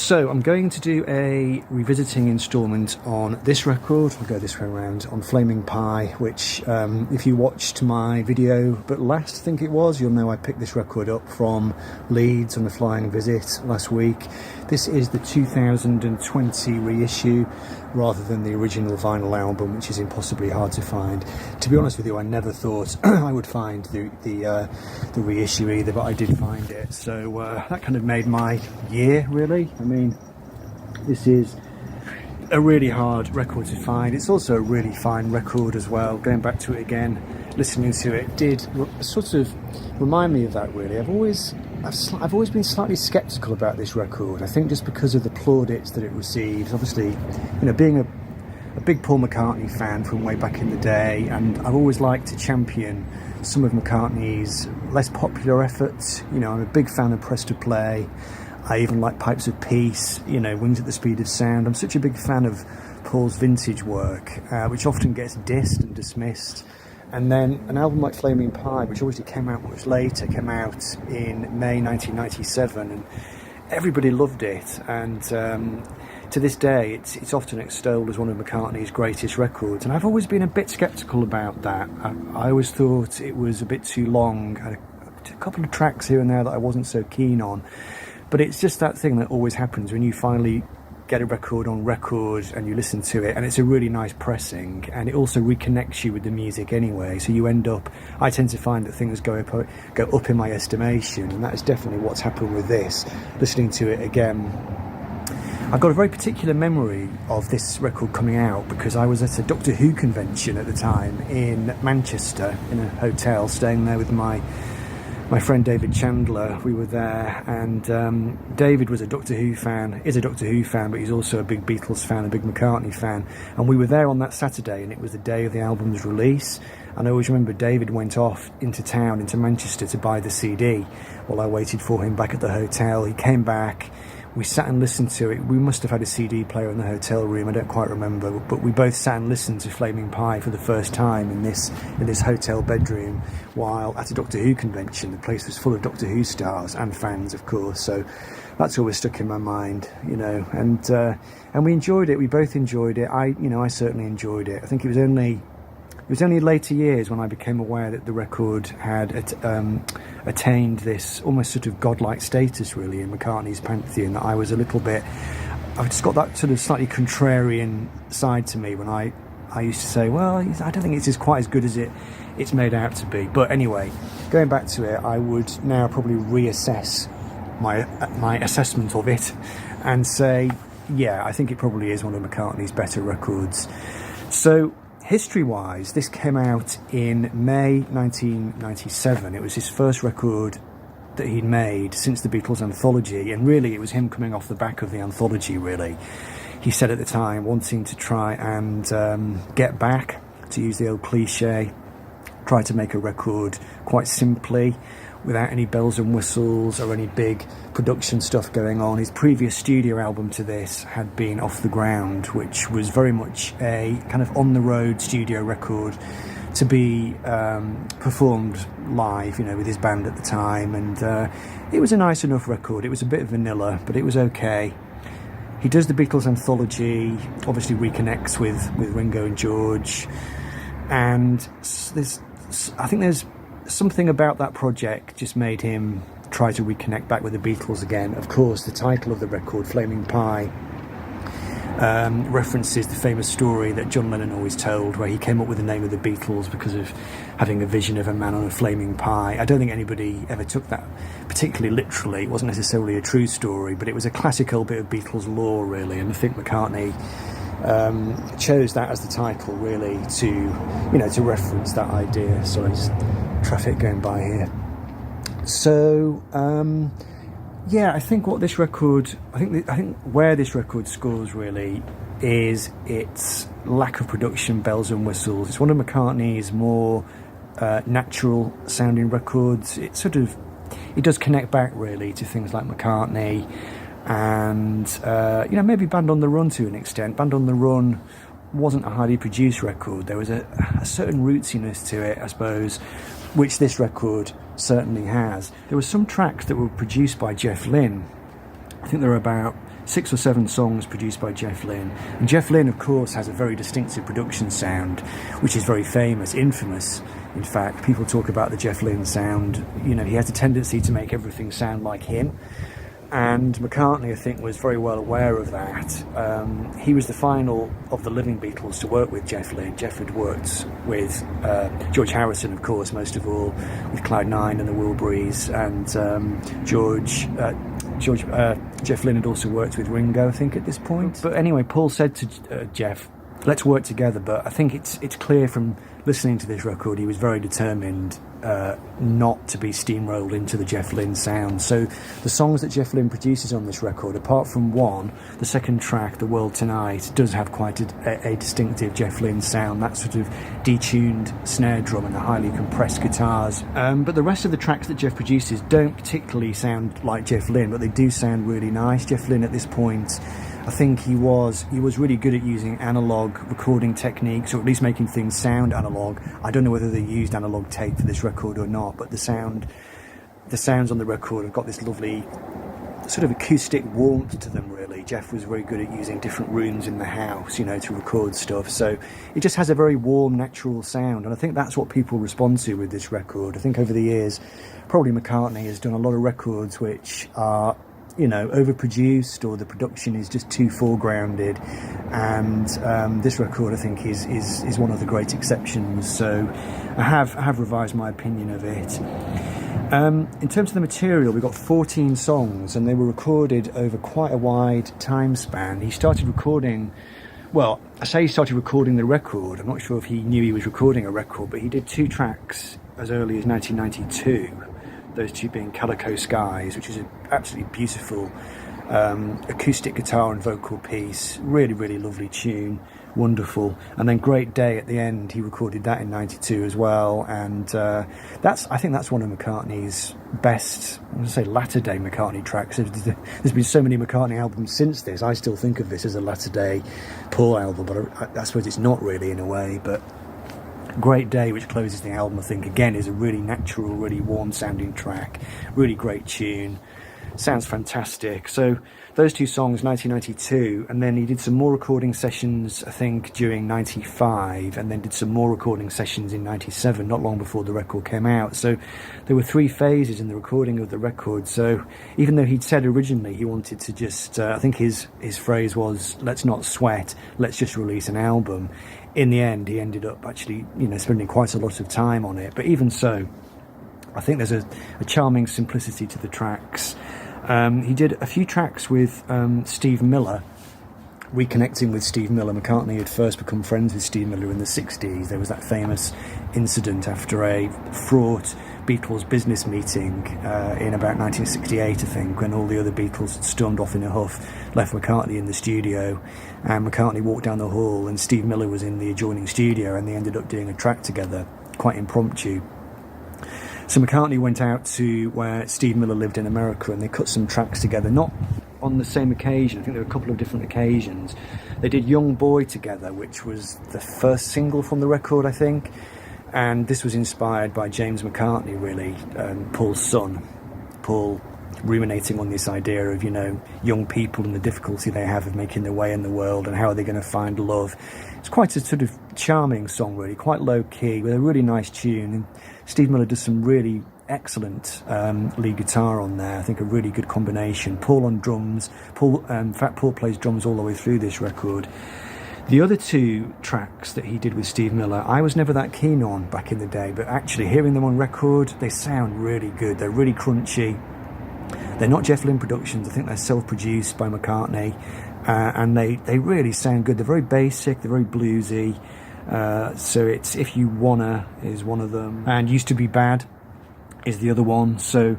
So I'm going to do a revisiting instalment on this record. I'll go this way around, on Flaming Pie, which if you watched my video but last, I think it was, you'll know I picked this record up from Leeds on a flying visit last week. This is the 2020 reissue rather than the original vinyl album, which is impossibly hard to find. To be honest with you, I never thought I would find the reissue either, but I did find it. So that kind of made my year, really. I mean, this is a really hard record to find. It's also a really fine record as well. Going back to it again, listening to it did sort of remind me of that, really. I've always been slightly sceptical about this record. I think just because of the plaudits that it receives. Obviously, you know, being a big Paul McCartney fan from way back in the day, and I've always liked to champion some of McCartney's less popular efforts. You know, I'm a big fan of Press to Play. I even like Pipes of Peace, you know, Wings at the Speed of Sound. I'm such a big fan of Paul's vintage work, which often gets dissed and dismissed. And then an album like Flaming Pie, which obviously came out much later, came out in May 1997, and everybody loved it. And to this day, it's often extolled as one of McCartney's greatest records. And I've always been a bit sceptical about that. I always thought it was a bit too long. A couple of tracks here and there that I wasn't so keen on. But it's just that thing that always happens when you finally get a record on record and you listen to it, and it's a really nice pressing, and it also reconnects you with the music anyway. So you end up, I tend to find that things go up in my estimation, and that is definitely what's happened with this. Listening to it again, I've got a very particular memory of this record coming out because I was at a Doctor Who convention at the time in Manchester, in a hotel, staying there with my friend David Chandler. We were there, and David was a Doctor Who fan, is a Doctor Who fan, but he's also a big Beatles fan, a big McCartney fan. And we were there on that Saturday, and it was the day of the album's release. And I always remember David went off into town, into Manchester, to buy the CD while I waited for him back at the hotel. He came back. We sat and listened to it. We must have had a CD player in the hotel room, I don't quite remember, but we both sat and listened to Flaming Pie for the first time in this hotel bedroom while at a Doctor Who convention. The place was full of Doctor Who stars and fans, of course, so that's always stuck in my mind, you know, and we enjoyed it. We both enjoyed it. I certainly enjoyed it. I think it was only later years when I became aware that the record had attained this almost sort of godlike status, really, in McCartney's pantheon, that I was a little bit... I've just got that sort of slightly contrarian side to me when I used to say, well, I don't think it's quite as good as it's made out to be. But anyway, going back to it, I would now probably reassess my assessment of it and say, yeah, I think it probably is one of McCartney's better records. So, history-wise, this came out in May 1997. It was his first record that he'd made since the Beatles anthology, and really it was him coming off the back of the anthology, really. He said at the time, wanting to try and get back, to use the old cliche, try to make a record quite simply, without any bells and whistles or any big production stuff going on. His previous studio album to this had been Off the Ground, which was very much a kind of on-the-road studio record to be performed live, you know, with his band at the time. And it was a nice enough record. It was a bit vanilla, but it was okay. He does the Beatles anthology, obviously reconnects with Ringo and George, and I think there's something about that project just made him try to reconnect back with the Beatles again. Of course, the title of the record, Flaming Pie, references the famous story that John Lennon always told, where he came up with the name of the Beatles because of having a vision of a man on a flaming pie. I don't think anybody ever took that particularly literally. It wasn't necessarily a true story, but it was a classic old bit of Beatles lore, really, and I think McCartney chose that as the title, really, to reference that idea. Sorry, just traffic going by here. So I think what this record, I think where this record scores really is its lack of production bells and whistles. It's one of McCartney's more natural sounding records. It does connect back really to things like McCartney and maybe Band on the Run to an extent. Band on the Run wasn't a highly produced record. There was a certain rootsiness to it, I suppose, which this record certainly has. There were some tracks that were produced by Lynne. I think there were about 6 or 7 songs produced by Jeff Lynne. And Jeff Lynne, of course, has a very distinctive production sound, which is very famous, infamous. In fact, people talk about the Jeff Lynne sound. You know, he has a tendency to make everything sound like him. And McCartney, I think, was very well aware of that. He was the final of the living Beatles to work with Jeff Lynne. Jeff had worked with George Harrison, of course, most of all, with Cloud 9 and the Wilburys, and Jeff Lynne had also worked with Ringo, I think, at this point. But anyway, Paul said to Jeff, let's work together. But I think it's clear from listening to this record, he was very determined not to be steamrolled into the Jeff Lynne sound. So the songs that Jeff Lynne produces on this record, apart from one, the second track, The World Tonight, does have quite a distinctive Jeff Lynne sound, that sort of detuned snare drum and the highly compressed guitars. But the rest of the tracks that Jeff produces don't particularly sound like Jeff Lynne, but they do sound really nice. Jeff Lynne at this point, I think he was really good at using analog recording techniques, or at least making things sound analog. I don't know whether they used analog tape for this record or not, but the sounds on the record have got this lovely sort of acoustic warmth to them, really. Jeff was very good at using different rooms in the house, you know, to record stuff. So it just has a very warm, natural sound, and I think that's what people respond to with this record. I think over the years, probably McCartney has done a lot of records which are, you know, overproduced, or the production is just too foregrounded, and this record, I think, is one of the great exceptions. So I have revised my opinion of it. In terms of the material, we've got 14 songs, and they were recorded over quite a wide time span. He started recording, well, I say he started recording the record, I'm not sure if he knew he was recording a record, but he did 2 tracks as early as 1992. Those 2 being Calico Skies, which is an absolutely beautiful acoustic guitar and vocal piece, really, really lovely tune, wonderful. And then Great Day at the end, he recorded that in 92 as well, and I think that's one of McCartney's best, I'm going to say latter day McCartney tracks. There's been so many McCartney albums since this, I still think of this as a latter day Paul album, but I suppose it's not really in a way. But Great Day, which closes the album, I think, again, is a really natural, really warm sounding track, really great tune, sounds fantastic. So those 2 songs, 1992, and then he did some more recording sessions, I think, during 95, and then did some more recording sessions in 97, not long before the record came out. So there were 3 phases in the recording of the record. So even though he'd said originally he wanted to just, I think his phrase was, let's not sweat, let's just release an album, in the end he ended up actually, you know, spending quite a lot of time on it. But even so, I think there's a charming simplicity to the tracks. He did a few tracks with Steve Miller, reconnecting with Steve Miller. McCartney had first become friends with Steve Miller in the 60s. There was that famous incident after a fraught Beatles business meeting in about 1968, I think, when all the other Beatles had stormed off in a huff, left McCartney in the studio, and McCartney walked down the hall, and Steve Miller was in the adjoining studio, and they ended up doing a track together, quite impromptu. So McCartney went out to where Steve Miller lived in America, and they cut some tracks together, not on the same occasion. I think there were a couple of different occasions. They did Young Boy together, which was the first single from the record, I think, and this was inspired by James McCartney, really, Paul's son. Paul ruminating on this idea of, you know, young people and the difficulty they have of making their way in the world, and how are they going to find love. It's quite a sort of charming song, really, quite low key, with a really nice tune. And Steve Miller does some really excellent lead guitar on there. I think a really good combination. Paul on drums. In fact, Paul plays drums all the way through this record. The other 2 tracks that he did with Steve Miller, I was never that keen on back in the day, but actually hearing them on record, they sound really good. They're really crunchy. They're not Jeff Lynne productions. I think they're self-produced by McCartney, and they really sound good. They're very basic, they're very bluesy. So it's If You Wanna is one of them, and Used to Be Bad is the other one. So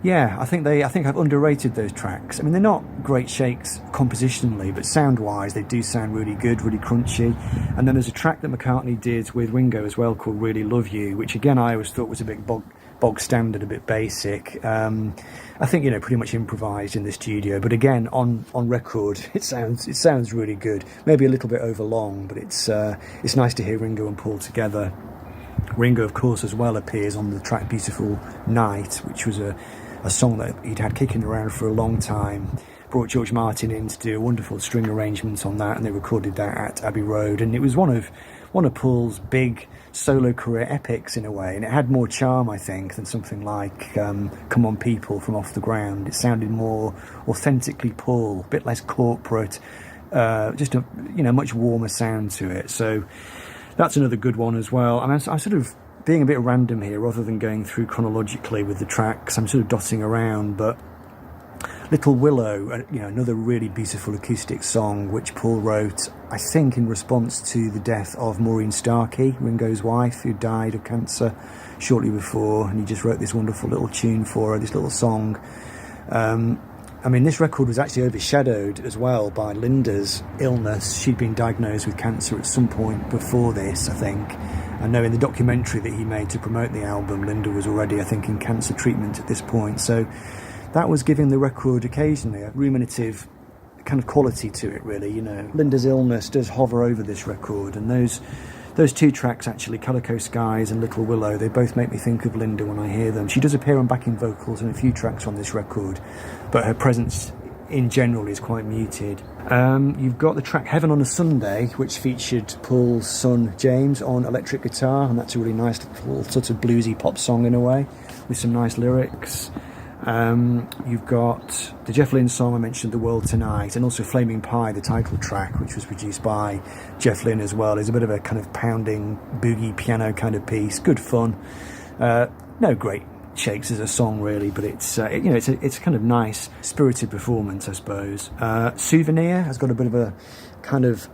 yeah, I think I've underrated those tracks. I mean, they're not great shakes compositionally, but sound-wise, they do sound really good, really crunchy. And then there's a track that McCartney did with Ringo as well called Really Love You, which again I always thought was a bit bog standard, a bit basic. I think, you know, pretty much improvised in the studio, but again on record it sounds really good. Maybe a little bit overlong, but it's nice to hear Ringo and Paul together. Ringo, of course, as well appears on the track Beautiful Night, which was a song that he'd had kicking around for a long time. brought George Martin in to do a wonderful string arrangement on that, and they recorded that at Abbey Road, and it was one of Paul's big solo career epics in a way, and it had more charm, I think, than something like Come On People from Off the Ground. It sounded more authentically Paul, a bit less corporate, just a much warmer sound to it. So that's another good one as well. I mean, I'm sort of being a bit random here rather than going through chronologically with the tracks. I'm sort of dotting around, but Little Willow, another really beautiful acoustic song which Paul wrote, I think, in response to the death of Maureen Starkey, Ringo's wife, who died of cancer shortly before, and he just wrote this wonderful little tune for her, this little song. I mean, this record was actually overshadowed as well by Linda's illness. She'd been diagnosed with cancer at some point before this, I think. I know in the documentary that he made to promote the album, Linda was already, I think, in cancer treatment at this point. So that was giving the record occasionally a ruminative kind of quality to it, really. Linda's illness does hover over this record, and those two tracks, actually, Calico Skies and Little Willow, they both make me think of Linda when I hear them. She does appear on backing vocals in a few tracks on this record, but her presence in general is quite muted. You've got the track Heaven on a Sunday, which featured Paul's son James on electric guitar, and that's a really nice little sort of bluesy pop song in a way, with some nice lyrics. You've got the Jeff Lynne song I mentioned, The World Tonight, and also Flaming Pie, the title track, which was produced by Jeff Lynne as well. It's a bit of a kind of pounding boogie piano kind of piece, good fun. No great shakes as a song really, but it's a kind of nice spirited performance, I suppose. Souvenir has got a bit of a kind of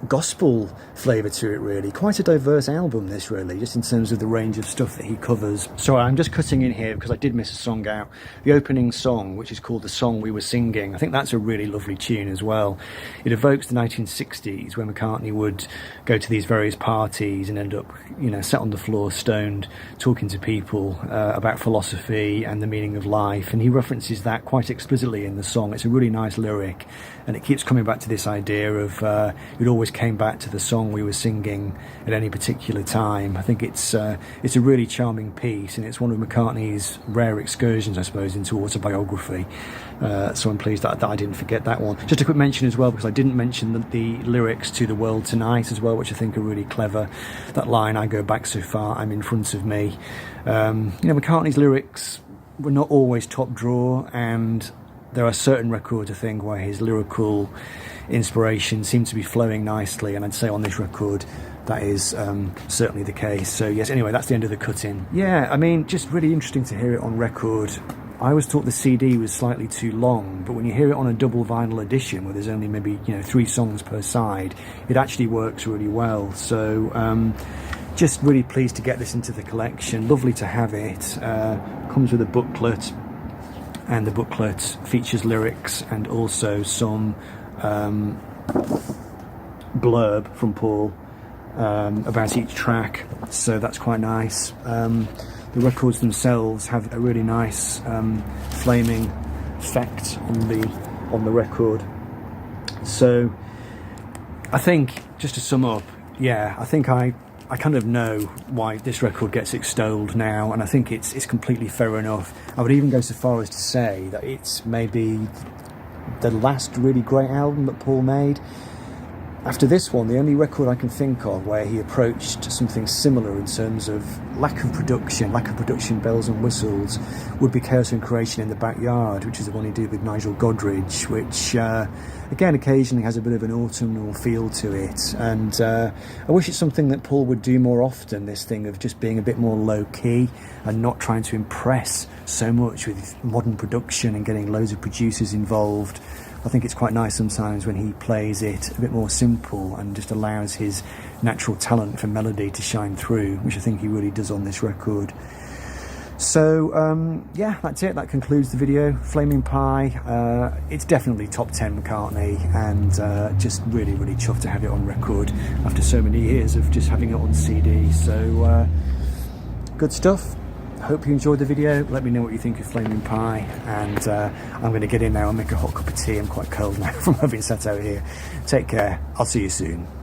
gospel flavour to it, really. Quite a diverse album, this, really, just in terms of the range of stuff that he covers. Sorry, I'm just cutting in here because I did miss a song out. The opening song, which is called The Song We Were Singing, I think that's a really lovely tune as well. It evokes the 1960s, when McCartney would go to these various parties and end up, sat on the floor, stoned, talking to people about philosophy and the meaning of life, and he references that quite explicitly in the song. It's a really nice lyric, and it keeps coming back to this idea of it always came back to the song we were singing at any particular time. I think it's a really charming piece, and it's one of McCartney's rare excursions, I suppose, into autobiography. So I'm pleased that I didn't forget that one. Just a quick mention as well, because I didn't mention the lyrics to The World Tonight as well, which I think are really clever. That line, I go back so far, I'm in front of me. McCartney's lyrics were not always top drawer, and there are certain records, I think, where his lyrical inspiration seems to be flowing nicely, and I'd say on this record that is certainly the case. So yes, anyway, that's the end of the cut-in. Yeah, I mean, just really interesting to hear it on record. I always thought the CD was slightly too long, but when you hear it on a double vinyl edition where there's only maybe 3 songs per side, it actually works really well. So just really pleased to get this into the collection. Lovely to have it. Comes with a booklet, and the booklet features lyrics and also some blurb from Paul about each track, so that's quite nice. The records themselves have a really nice flaming effect on the record. So I think, just to sum up, I think I kind of know why this record gets extolled now, and I think it's completely fair enough. I would even go so far as to say that it's maybe the last really great album that Paul made. After this one, the only record I can think of where he approached something similar in terms of lack of production bells and whistles, would be Chaos and Creation in the Backyard, which is the one he did with Nigel Godrich, which again occasionally has a bit of an autumnal feel to it, and I wish it's something that Paul would do more often, this thing of just being a bit more low-key and not trying to impress so much with modern production and getting loads of producers involved. I think it's quite nice sometimes when he plays it a bit more simple and just allows his natural talent for melody to shine through, which I think he really does on this record. So that's it. That concludes the video. Flaming Pie, it's definitely top 10 McCartney, and just really, really chuffed to have it on record after so many years of just having it on CD. So good stuff. Hope you enjoyed the video. Let me know what you think of Flaming Pie, and I'm going to get in now and make a hot cup of tea. I'm quite cold now from having sat out here. Take care. I'll see you soon.